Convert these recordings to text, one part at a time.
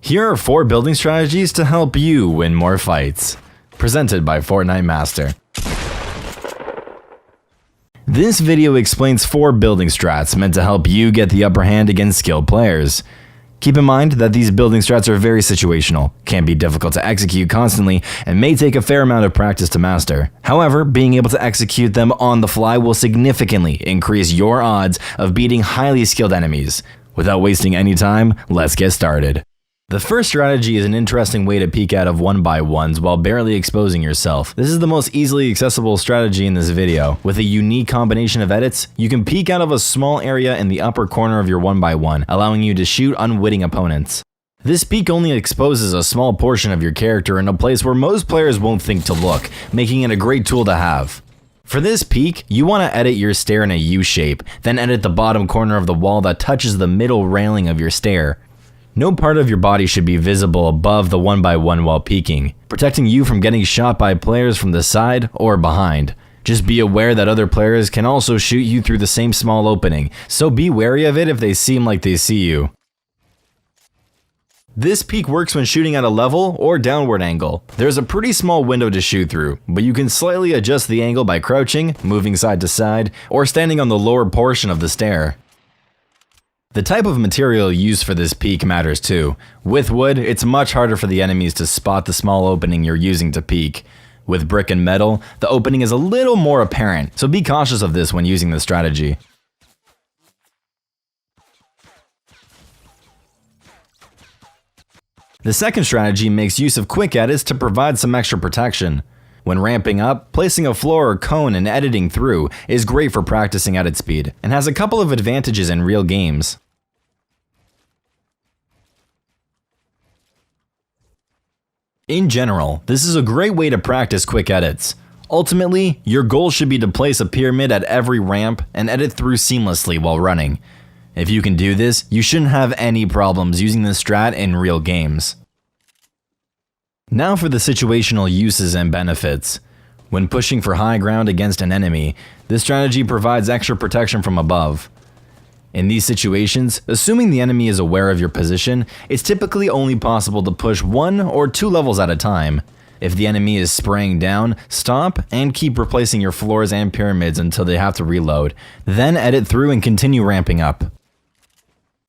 Here are 4 building strategies to help you win more fights. Presented by Fortnite Master. This video explains 4 building strats meant to help you get the upper hand against skilled players. Keep in mind that these building strats are very situational, can be difficult to execute constantly, and may take a fair amount of practice to master. However, being able to execute them on the fly will significantly increase your odds of beating highly skilled enemies. Without wasting any time, let's get started. The first strategy is an interesting way to peek out of 1x1s while barely exposing yourself. This is the most easily accessible strategy in this video. With a unique combination of edits, you can peek out of a small area in the upper corner of your 1x1, allowing you to shoot unwitting opponents. This peek only exposes a small portion of your character in a place where most players won't think to look, making it a great tool to have. For this peek, you want to edit your stair in a U shape, then edit the bottom corner of the wall that touches the middle railing of your stair. No part of your body should be visible above the 1x1 while peeking, protecting you from getting shot by players from the side or behind. Just be aware that other players can also shoot you through the same small opening, so be wary of it if they seem like they see you. This peek works when shooting at a level or downward angle. There's a pretty small window to shoot through, but you can slightly adjust the angle by crouching, moving side to side, or standing on the lower portion of the stair. The type of material used for this peek matters too. With wood, it's much harder for the enemies to spot the small opening you're using to peek. With brick and metal, the opening is a little more apparent, so be cautious of this when using this strategy. The second strategy makes use of quick edits to provide some extra protection. When ramping up, placing a floor or cone and editing through is great for practicing edit speed, and has a couple of advantages in real games. In general, this is a great way to practice quick edits. Ultimately, your goal should be to place a pyramid at every ramp and edit through seamlessly while running. If you can do this, you shouldn't have any problems using this strat in real games. Now for the situational uses and benefits. When pushing for high ground against an enemy, this strategy provides extra protection from above. In these situations, assuming the enemy is aware of your position, it's typically only possible to push 1 or 2 levels at a time. If the enemy is spraying down, stop and keep replacing your floors and pyramids until they have to reload, then edit through and continue ramping up.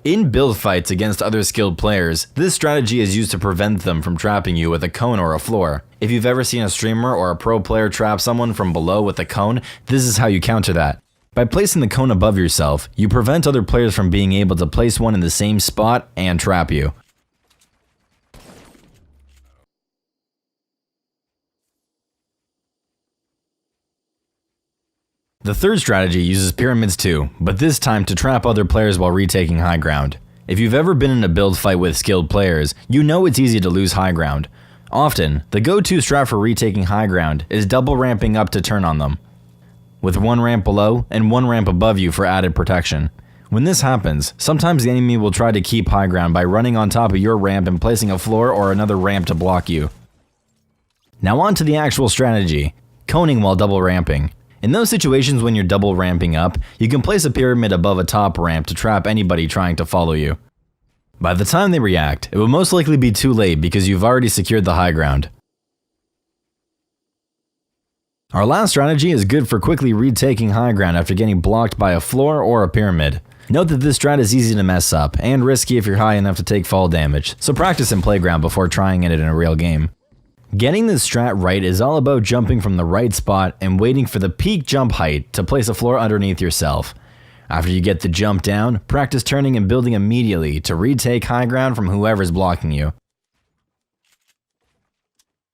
In build fights against other skilled players, this strategy is used to prevent them from trapping you with a cone or a floor. If you've ever seen a streamer or a pro player trap someone from below with a cone, this is how you counter that. By placing the cone above yourself, you prevent other players from being able to place one in the same spot and trap you. The third strategy uses pyramids too, but this time to trap other players while retaking high ground. If you've ever been in a build fight with skilled players, you know it's easy to lose high ground. Often, the go-to strat for retaking high ground is double ramping up to turn on them, with 1 ramp below and 1 ramp above you for added protection. When this happens, sometimes the enemy will try to keep high ground by running on top of your ramp and placing a floor or another ramp to block you. Now on to the actual strategy, coning while double ramping. In those situations when you're double ramping up, you can place a pyramid above a top ramp to trap anybody trying to follow you. By the time they react, it will most likely be too late because you've already secured the high ground. Our last strategy is good for quickly retaking high ground after getting blocked by a floor or a pyramid. Note that this strat is easy to mess up and risky if you're high enough to take fall damage, so practice in Playground before trying it in a real game. Getting this strat right is all about jumping from the right spot and waiting for the peak jump height to place a floor underneath yourself. After you get the jump down, practice turning and building immediately to retake high ground from whoever's blocking you.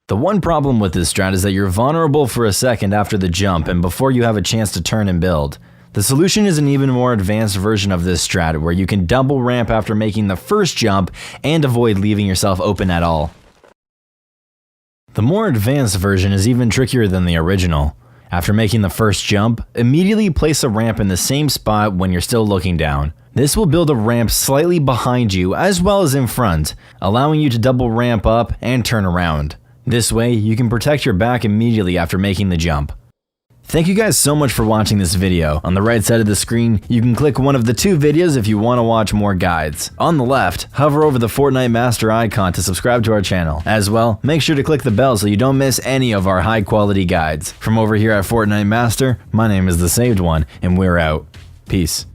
The one problem with this strat is that you're vulnerable for a second after the jump and before you have a chance to turn and build. The solution is an even more advanced version of this strat where you can double ramp after making the first jump and avoid leaving yourself open at all. The more advanced version is even trickier than the original. After making the first jump, immediately place a ramp in the same spot when you're still looking down. This will build a ramp slightly behind you as well as in front, allowing you to double ramp up and turn around. This way, you can protect your back immediately after making the jump. Thank you guys so much for watching this video. On the right side of the screen, you can click one of the 2 videos if you want to watch more guides. On the left, hover over the Fortnite Master icon to subscribe to our channel. As well, make sure to click the bell so you don't miss any of our high quality guides. From over here at Fortnite Master, my name is The Saved One, and we're out. Peace.